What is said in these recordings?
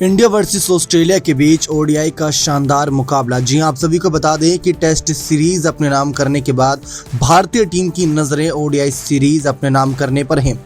India versus Australia के बीच ODI का शानदार मुकाबला। जी हां, आप सभी को बता दें कि टेस्ट सीरीज अपने नाम करने के बाद भारतीय टीम की नज़रें ओडीआई सीरीज अपने नाम करने पर हैं,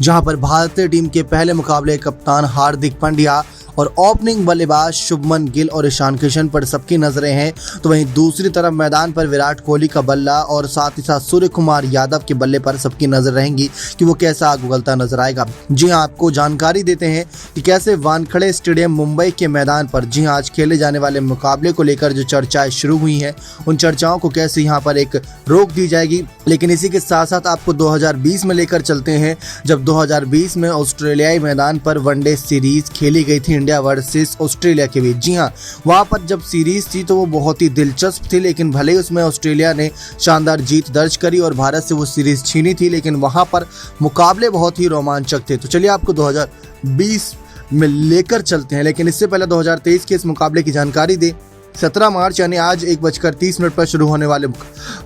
जहां पर भारतीय टीम के पहले मुकाबले कप्तान हार्दिक पांड्या और ओपनिंग बल्लेबाज शुभमन गिल और ईशान किशन पर सबकी नजरें हैं। तो वहीं दूसरी तरफ मैदान पर विराट कोहली का बल्ला और साथ ही साथ सूर्य कुमार यादव के बल्ले पर सबकी नजर रहेंगी कि वो कैसा आग उगलता नजर आएगा। जी हां, आपको जानकारी देते हैं कि कैसे वानखेड़े स्टेडियम मुंबई के मैदान पर जी हां आज खेले जाने वाले मुकाबले को लेकर जो चर्चाएं शुरू हुई हैं, उन चर्चाओं को कैसे यहाँ पर एक रोक दी जाएगी। लेकिन इसी के साथ साथ आपको 2020 में लेकर चलते हैं, जब 2020 में ऑस्ट्रेलियाई मैदान पर वनडे सीरीज खेली गई थी इंडिया वर्सेस ऑस्ट्रेलिया के बीच। जी हाँ, वहां पर जब सीरीज थी तो वो बहुत ही दिलचस्प थी, लेकिन भले ही उसमें ऑस्ट्रेलिया ने शानदार जीत दर्ज करी और भारत से वो सीरीज छीनी थी, लेकिन वहां पर मुकाबले बहुत ही रोमांचक थे। तो चलिए आपको 2020 में लेकर चलते हैं, लेकिन इससे पहले 2023 के इस मुकाबले की जानकारी दें। 17 मार्च यानी आज 1:30 पर शुरू होने वाले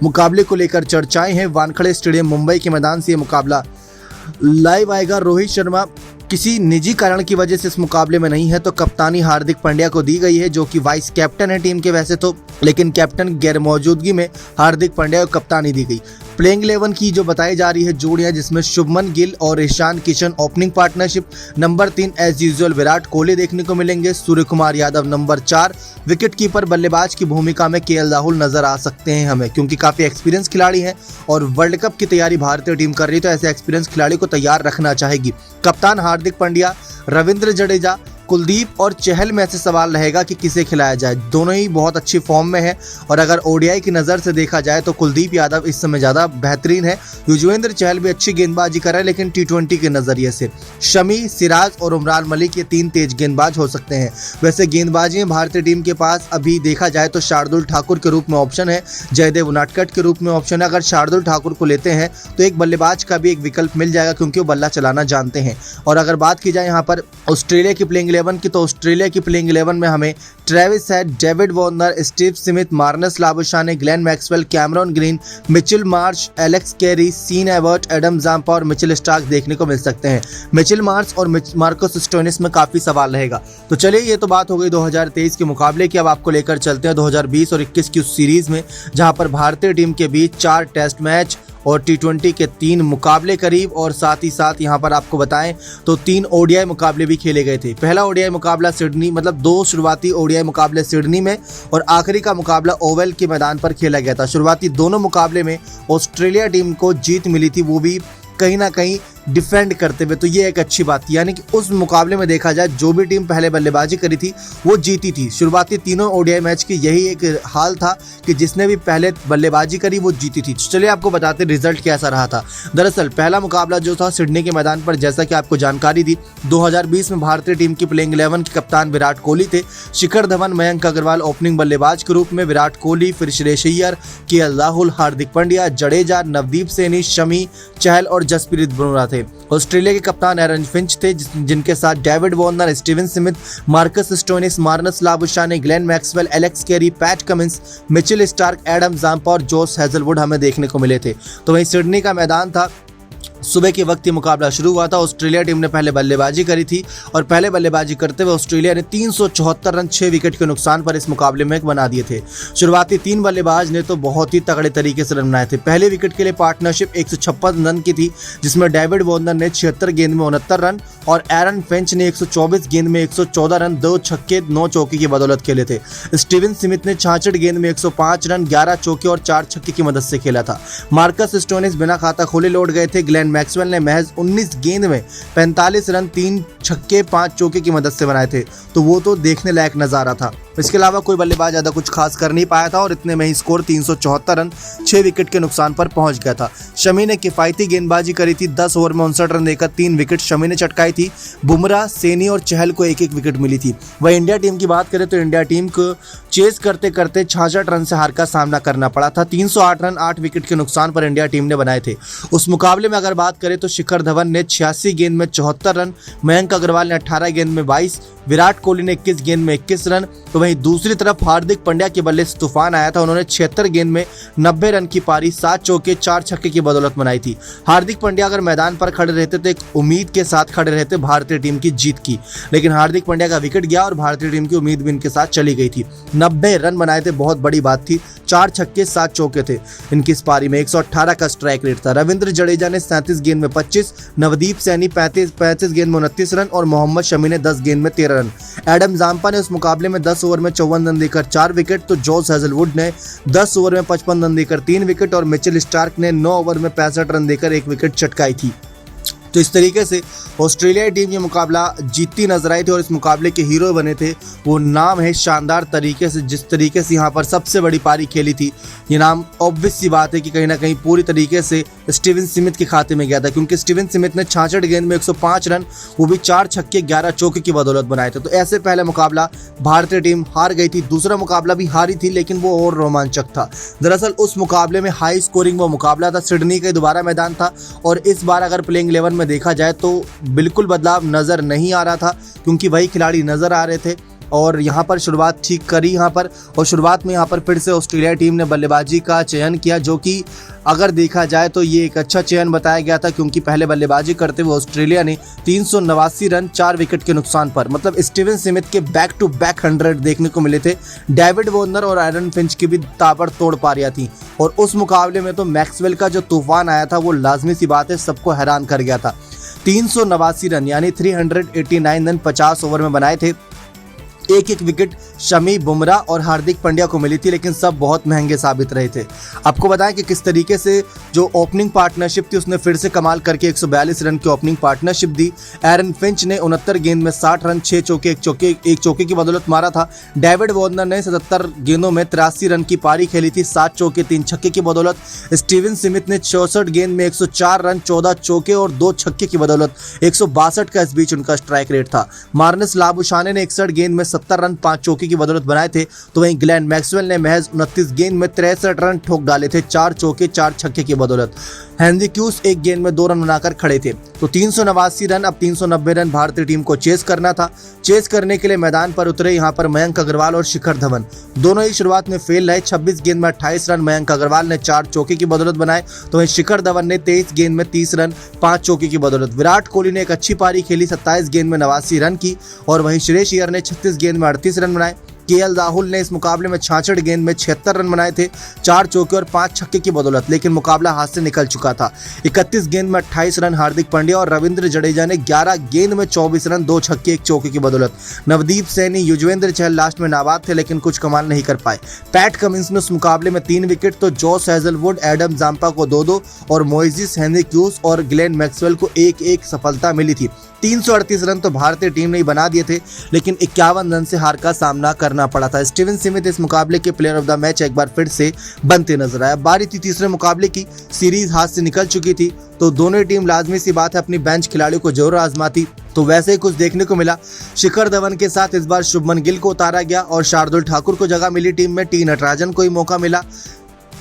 मुकाबले को लेकर चर्चाएं हैं। वानखेड़े स्टेडियम मुंबई के मैदान से ये मुकाबला लाइव आएगा। रोहित शर्मा किसी निजी कारण की वजह से इस मुकाबले में नहीं है, तो कप्तानी हार्दिक पांड्या को दी गई है, जो कि वाइस कैप्टन है टीम के वैसे तो, लेकिन कैप्टन गैर मौजूदगी में हार्दिक पांड्या को कप्तानी दी गई। प्लेइंग 11 की जो बताई जा रही है जोड़ियां, जिसमें शुभमन गिल और Ishan Kishan opening partnership, number 3 as usual Virat Kohli देखने को मिलेंगे, Surya Kumar Yadav number 4, wicket keeper बल्लेबाज की भूमिका में केएल राहुल नजर आ सकते हैं हमें, क्योंकि काफी एक्सपीरियंस खिलाड़ी हैं और वर्ल्ड कप की तैयारी भारतीय टीम कर रही है, तो ऐसे एक्सपीरियंस खिलाड़ी को तैयार रखना चाहेगी। कप्तान हार्दिक पांड्या, रविंद्र जडेजा, कुलदीप और चहल में से सवाल रहेगा कि किसे खिलाया जाए। दोनों ही बहुत अच्छी फॉर्म में है और अगर ओडीआई की नज़र से देखा जाए तो कुलदीप यादव इस समय ज़्यादा बेहतरीन है। युजवेंद्र चहल भी अच्छी गेंदबाजी कर रहा है, लेकिन T20 के नज़रिए से शमी, सिराज और उमरान मलिक ये 3 तेज गेंदबाज हो सकते हैं। वैसे गेंदबाजी में भारतीय टीम के पास अभी देखा जाए तो शार्दुल ठाकुर के रूप में ऑप्शन है, जयदेव उनादकट के रूप में ऑप्शन है। अगर शार्दुल ठाकुर को लेते हैं तो एक बल्लेबाज का भी एक विकल्प मिल जाएगा, क्योंकि वो बल्ला चलाना जानते हैं। और अगर बात की जाए यहाँ पर ऑस्ट्रेलिया की प्लेइंग 11 की, तो ऑस्ट्रेलिया की प्लेइंग 11 में हमें Travis Head, David Warner, Steve Smith, Marnus Labuschagne, Glenn Maxwell, Cameron Green, Mitchell Marsh, Alex Carey, Sean Abbott, Adam Zampa और मिचेल स्टार्क देखने को मिल सकते हैं। मिचेल मार्श और मार्कस स्टोइनिस में काफी सवाल रहेगा। तो चलिए, ये तो बात हो गई 2023 के मुकाबले की। अब आपको लेकर चलते हैं 2020 और 21 की उस सीरीज में, जहां पर भारतीय टीम के बीच 4 टेस्ट मैच और T20 के 3 मुकाबले करीब, और साथ ही साथ यहाँ पर आपको बताएं तो 3 ओडीआई मुकाबले भी खेले गए थे। पहला ओडीआई मुकाबला सिडनी, मतलब 2 शुरुआती ओडीआई मुकाबले सिडनी में और आखिरी का मुकाबला ओवल के मैदान पर खेला गया था। शुरुआती दोनों मुकाबले में ऑस्ट्रेलिया टीम को जीत मिली थी, वो भी कहीं ना कहीं डिफेंड करते हुए, तो ये एक अच्छी बात थी। यानी कि उस मुकाबले में देखा जाए जो भी टीम पहले बल्लेबाजी करी थी वो जीती थी। शुरुआती तीनों ओडीआई मैच की यही एक हाल था कि जिसने भी पहले बल्लेबाजी करी वो जीती थी। चलिए आपको बताते रिजल्ट कैसा रहा था। दरअसल पहला मुकाबला जो था सिडनी के मैदान पर, जैसा कि आपको जानकारी दी, 2020 में भारतीय टीम की प्लेइंग 11 के कप्तान विराट कोहली थे। शिखर धवन, मयंक अग्रवाल ओपनिंग बल्लेबाज के रूप में, विराट कोहली, फिर श्रेयस अय्यर, केएल राहुल, हार्दिक पांड्या, जडेजा, नवदीप सैनी, शमी, चहल और जसप्रीत बुमराह थे। ऑस्ट्रेलिया के कप्तान एरन फिंच थे, जिनके साथ David Warner, Steven Smith, Marcus Stoinis, Marnus Labuschagne, Glenn Maxwell, Alex Carey, Pat Cummins, Mitchell Starc, Adam Zampa और जोश हेजलवुड हमें देखने को मिले थे। तो वहीं सिडनी का मैदान था, सुबह के वक्त ये मुकाबला शुरू हुआ था। ऑस्ट्रेलिया टीम ने पहले बल्लेबाजी करी थी और पहले बल्लेबाजी करते हुए ऑस्ट्रेलिया ने 374 रन 6 विकेट के नुकसान पर इस मुकाबले में बना दिए थे। शुरुआती 3 बल्लेबाज ने तो बहुत ही तगड़े तरीके से रन बनाए थे। पहले विकेट के लिए पार्टनरशिप 156 रन की थी, जिसमें डेविड वार्नर ने 76 गेंद में 69 रन और एरन फिंच ने 124 गेंद में 114 रन, 2 छक्के 9 चौके की बदौलत खेले थे। स्टीवन स्मिथ ने 66 गेंद में 105 रन, 11 चौके और 4 छक्के की मदद से खेला था। मार्कस स्टोइनिस बिना खाता खोले लौट गए थे। ग्लेन मैक्सवेल ने महज 19 गेंद में 45 रन, 3 छक्के 5 चौके की मदद से बनाए थे, तो वो तो देखने लायक नजारा था। इसके अलावा कोई बल्लेबाज ज़्यादा कुछ खास कर नहीं पाया था और इतने में ही स्कोर 374 रन 6 विकेट के नुकसान पर पहुंच गया था। शमी ने किफायती गेंदबाजी करी थी, 10 ओवर में 59 रन देकर 3 विकेट शमी ने चटकाई थी। बुमराह, सैनी और चहल को एक एक विकेट मिली थी। वह इंडिया टीम की बात करें तो इंडिया टीम को चेस करते करते 66 रन से हार का सामना करना पड़ा था। 308 रन 8 विकेट के नुकसान पर इंडिया टीम ने बनाए थे। उस मुकाबले में अगर बात करें तो शिखर धवन ने 86 गेंद में 74 रन, मयंक अग्रवाल ने 18 गेंद में 22, विराट कोहली ने 21 गेंद में 21 रन। तो वहीं दूसरी तरफ हार्दिक पांड्या के बल्ले से तूफान आया था। उन्होंने 76 गेंद में 90 रन की पारी 7 चौके 4 छक्के की बदौलत बनाई थी। हार्दिक पांड्या अगर मैदान पर खड़े रहते तो एक उम्मीद के साथ खड़े रहते भारतीय टीम की जीत की, लेकिन हार्दिक पांड्या का विकेट गया और भारतीय टीम की उम्मीद भी इनके साथ चली गई थी। 90 रन बनाए थे, बहुत बड़ी बात थी। 4 छक्के 7 चौके थे इनकी इस पारी में। 118 का स्ट्राइक रेट था। रविंद्र जडेजा ने 37 गेंद में 25, नवदीप सैनी 35 गेंद में 29 रन और मोहम्मद शमी ने 10 गेंद में 13 रन। एडम जाम्पा ने उस मुकाबले में 10 ओवर में 54 रन देकर 4 विकेट, तो जॉस हेजलवुड ने 10 ओवर में 55 रन देकर 3 विकेट और मिचेल स्टार्क ने 9 ओवर में 65 रन देकर 1 विकेट चटकाई थी। तो इस तरीके से ऑस्ट्रेलियाई टीम ये मुकाबला जीतती नजर आई थी और इस मुकाबले के हीरो बने थे वो नाम है शानदार तरीके से, जिस तरीके से यहाँ पर सबसे बड़ी पारी खेली थी। ये नाम ऑब्वियस सी बात है कि कहीं ना कहीं पूरी तरीके से स्टीवन स्मिथ के खाते में गया था, क्योंकि स्टीवन स्मिथ ने 66 गेंद में 105 रन, वो भी 4 छक्के 11 चौके की बदौलत बनाए थे। तो ऐसे पहला मुकाबला भारतीय टीम हार गई थी, दूसरा मुकाबला भी हारी थी, लेकिन वो और रोमांचक था। दरअसल उस मुकाबले में हाई स्कोरिंग वो मुकाबला था, सिडनी का दोबारा मैदान था और इस बार अगर प्लेइंग 11 में देखा जाए तो बिल्कुल बदलाव नजर नहीं आ रहा था, क्योंकि वही खिलाड़ी नजर आ रहे थे और यहाँ पर शुरुआत ठीक करी यहाँ पर। और शुरुआत में यहाँ पर फिर से ऑस्ट्रेलिया टीम ने बल्लेबाजी का चयन किया, जो कि अगर देखा जाए तो ये एक अच्छा चयन बताया गया था, क्योंकि पहले बल्लेबाजी करते हुए ऑस्ट्रेलिया ने 389 रन 4 विकेट के नुकसान पर, मतलब स्टीवन स्मिथ के बैक टू बैक 100 देखने को मिले थे। डेविड वॉर्नर और एरन फिंच की भी ताबड़तोड़ पारियां थी और उस मुकाबले में तो मैक्सवेल का जो तूफान आया था वो लाजमी सी बात है सबको हैरान कर गया था। 389 रन यानी 389 रन 50 ओवर में बनाए थे। एक विकेट शमी, बुमराह और हार्दिक पांड्या को मिली थी, लेकिन सब बहुत महंगे साबित रहे थे। आपको बताएं कि किस तरीके से जो ओपनिंग पार्टनरशिप थी उसने फिर से कमाल करके 142 रन की ओपनिंग पार्टनरशिप दी। एरन फिंच ने 69 गेंद में 60 रन 6 चौके एक चौके की बदौलत मारा था। डेविड वॉर्नर ने 77 गेंदों में 83 रन की पारी खेली थी 7 चौके 3 छक्के की बदौलत। स्टीवन स्मिथ ने 64 गेंद में 104 रन 14 चौके और 2 छक्के की बदौलत 162 का इस बीच उनका स्ट्राइक रेट था। मार्नस लाबुशाने ने 61 गेंद में 70 रन 5 चौके की बदौलत बनाए थे, तो वहीं ग्लेन मैक्सवेल ने महज 29 गेंद में 63 रन ठोक डाले थे 4 चौके 4 छक्के की बदौलत। हेनरी क्यूस 1 गेंद में 2 रन बनाकर खड़े थे। तो 389 रन, अब 390 रन भारतीय टीम को चेस करना था। चेस करने के लिए मैदान पर उतरे यहाँ पर मयंक अग्रवाल और शिखर धवन, दोनों ही शुरुआत में फेल रहे। 26 गेंद में 28 रन मयंक अग्रवाल ने 4 चौके की बदौलत बनाए, तो वहीं शिखर धवन ने 23 गेंद में 30 रन 5 चौके की बदौलत। विराट कोहली ने एक अच्छी पारी खेली 27 गेंद में 89 रन की, और वहीं श्रेयस अय्यर ने 36 गेंद में 38 रन बनाए। केएल राहुल ने इस मुकाबले में 66 गेंद में 76 रन बनाए थे 4 चौके और 5 छक्के की बदौलत, लेकिन मुकाबला हाथ से निकल चुका था। 31 गेंद में 28 रन हार्दिक पांड्या और रविंद्र जडेजा ने 11 गेंद में 24 रन 2 छक्के 1 चौके की बदौलत। नवदीप सैनी, युजवेंद्र चहल लास्ट में नाबाद थे, लेकिन कुछ कमाल नहीं कर पाए। पैट कमिंस ने उस मुकाबले में 3 विकेट, तो जॉस हेजलवुड, एडम जाम्पा को 2-2 और मोइजिस हेनरी क्यूस और ग्लेन मैक्सवेल को 1-1 सफलता मिली थी। 338 रन तो भारतीय टीम ने ही बना दिए थे, लेकिन 51 रन से हार का सामना करना पड़ा था। स्टीवन स्मिथ इस मुकाबले के प्लेयर ऑफ द मैच एक बार फिर से बनते नजर आया। बारी थी तीसरे मुकाबले की, सीरीज हाथ से निकल चुकी थी, तो दोनों टीम लाजमी सी बात है अपनी बेंच खिलाड़ियों को जरूर आजमाती, तो वैसे ही कुछ देखने को मिला। शिखर धवन के साथ इस बार शुभमन गिल को उतारा गया और शार्दुल ठाकुर को जगह मिली टीम में। टी नटराजन को ही मौका मिला,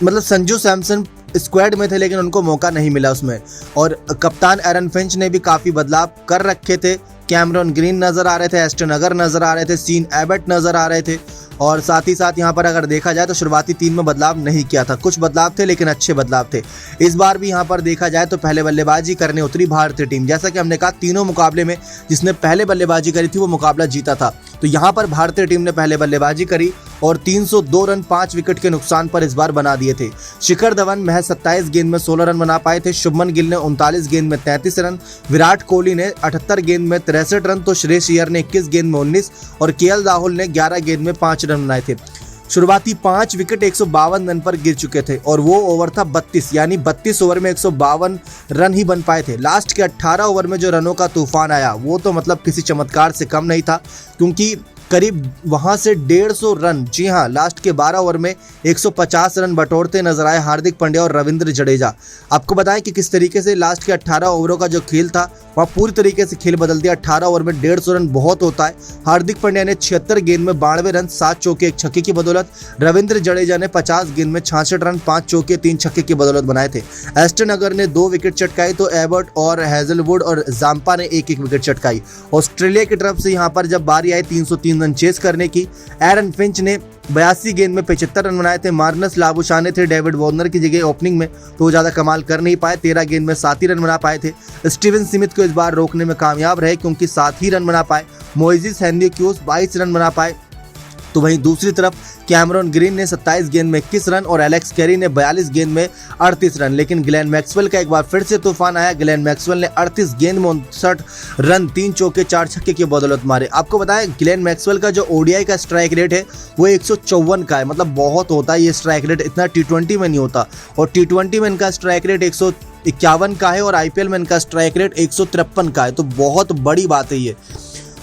मतलब संजू सैमसन स्क्वाड में थे लेकिन उनको मौका नहीं मिला उसमें। और कप्तान एरन फिंच ने भी काफी बदलाव कर रखे थे। कैमरन ग्रीन नजर आ रहे थे, एस्टन अगर नजर आ रहे थे, सीन एबट नजर आ रहे थे, और साथ ही साथ यहाँ पर अगर देखा जाए तो शुरुआती 3 में बदलाव नहीं किया था। कुछ बदलाव थे लेकिन अच्छे बदलाव थे। इस बार भी यहाँ पर देखा जाए तो पहले बल्लेबाजी करने उतरी भारतीय टीम। जैसा कि हमने कहा, तीनों मुकाबले में जिसने पहले बल्लेबाजी करी थी वो मुकाबला जीता था, तो यहाँ पर भारतीय टीम ने पहले बल्लेबाजी करी और 302 रन 5 विकेट के नुकसान पर इस बार बना दिए थे। शिखर धवन महज 27 गेंद में 16 रन बना पाए थे। शुभमन गिल ने 39 गेंद में 33 रन, विराट कोहली ने 78 गेंद में 63 रन, तो श्रेयस अय्यर ने 21 गेंद में 19 और केएल राहुल ने 11 गेंद में 5 रन बनाए थे। शुरुआती 5 विकेट 152 रन पर गिर चुके थे और वो ओवर था 32, यानी 32 ओवर में 152 रन ही बन पाए थे। लास्ट के 18 ओवर में जो रनों का तूफान आया वो तो मतलब किसी चमत्कार से कम नहीं था, क्योंकि करीब वहां से 150 रन, जी हां, लास्ट के 12 ओवर में 150 रन बटोरते नजर आए हार्दिक पांड्या और रविंद्र जडेजा। आपको बताएं कि किस तरीके से लास्ट के 18 ओवरों का जो खेल था वह पूरी तरीके से खेल बदल दिया। 18 ओवर में 150 रन बहुत होता है। हार्दिक पांड्या ने 76 गेंद में 92 रन, 7 चौके 1 छक्के की बदौलत, रविंद्र जडेजा ने 50 गेंद में 66 रन, 5 चौके 3 छक्के की बदौलत बनाए थे। एस्टन अगर ने 2 विकेट चटकाई तो एबर्ट और हेजलवुड और जाम्पा ने 1-1 विकेट चटकाई। ऑस्ट्रेलिया की तरफ से यहां पर जब बारी आई 303 रन चेस करने की, एरन फिंच ने 82 गेंद में 75 रन बनाए थे। मार्नस लाबुशाने थे डेविड वार्नर की जगह ओपनिंग में, तो वो ज्यादा कमाल कर नहीं पाए, 13 गेंद में 7 ही रन बना पाए थे। स्टीवन स्मिथ को इस बार रोकने में कामयाब रहे क्योंकि 7 ही रन बना पाए। मोइजिस हेनरिक्यूस 22 रन बना पाए। तो वहीं दूसरी तरफ कैमरन ग्रीन ने 27 गेंद में 21 रन और एलेक्स कैरी ने 42 गेंद में 38 रन। लेकिन ग्लेन मैक्सवेल का एक बार फिर से तूफान आया। ग्लेन मैक्सवेल ने 38 गेंद में 59 रन, 3 चौके 4 छक्के की बदौलत मारे। आपको बताएं ग्लेन मैक्सवेल का जो ओडीआई का स्ट्राइक रेट है वो 154 का है, मतलब बहुत होता है ये स्ट्राइक रेट, इतना टी20 में नहीं होता। और टी20 में इनका स्ट्राइक रेट 151 का है और आईपीएल में इनका स्ट्राइक रेट 153 का है, तो बहुत बड़ी बात है ये।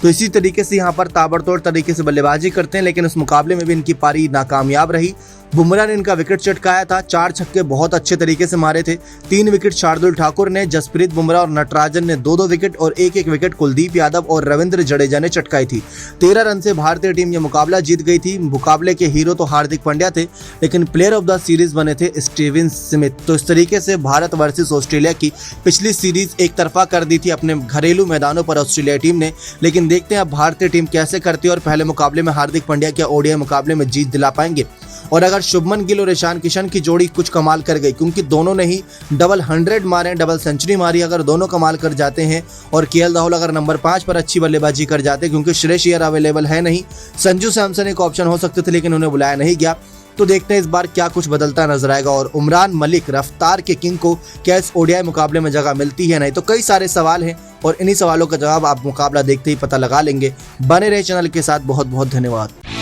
तो इसी तरीके से यहाँ पर ताबड़तोड़ तरीके से बल्लेबाजी करते हैं, लेकिन इस मुकाबले में भी इनकी पारी नाकामयाब रही। बुमराह ने इनका विकेट चटकाया था, 4 छक्के बहुत अच्छे तरीके से मारे थे। 3 विकेट शार्दुल ठाकुर ने, जसप्रीत बुमराह और नटराजन ने 2-2 विकेट और 1-1 विकेट कुलदीप यादव और रविंद्र जडेजा ने चटकाई थी। 13 रन से भारतीय टीम ये मुकाबला जीत गई थी। मुकाबले के हीरो तो हार्दिक पांड्या थे, लेकिन प्लेयर ऑफ द सीरीज बने थे स्टीवन स्मिथ। तो इस तरीके से भारत वर्सेस ऑस्ट्रेलिया की पिछली सीरीज एक तरफा कर दी थी अपने घरेलू मैदानों पर ऑस्ट्रेलिया टीम ने। लेकिन देखते हैं अब भारतीय टीम कैसे करती है और पहले मुकाबले में हार्दिक पांड्या क्या ओडीआई मुकाबले में जीत दिला पाएंगे। और अगर शुभमन गिल और ईशान किशन की जोड़ी कुछ कमाल कर गई, क्योंकि दोनों ने ही डबल 100 मारे, डबल सेंचुरी मारी, अगर दोनों कमाल कर जाते हैं और केएल राहुल अगर नंबर 5 पर अच्छी बल्लेबाजी कर जाते, क्योंकि श्रेयस अय्यर अवेलेबल है नहीं, संजू सैमसन एक ऑप्शन हो सकते थे लेकिन उन्हें बुलाया नहीं गया। तो देखते हैं इस बार क्या कुछ बदलता नजर आएगा और उमरान मलिक रफ्तार के किंग को क्या इस ओडीआई मुकाबले में जगह मिलती है नहीं। तो कई सारे सवाल हैं और इन्हीं सवालों का जवाब आप मुकाबला देखते ही पता लगा लेंगे। बने रहे चैनल के साथ, बहुत बहुत धन्यवाद।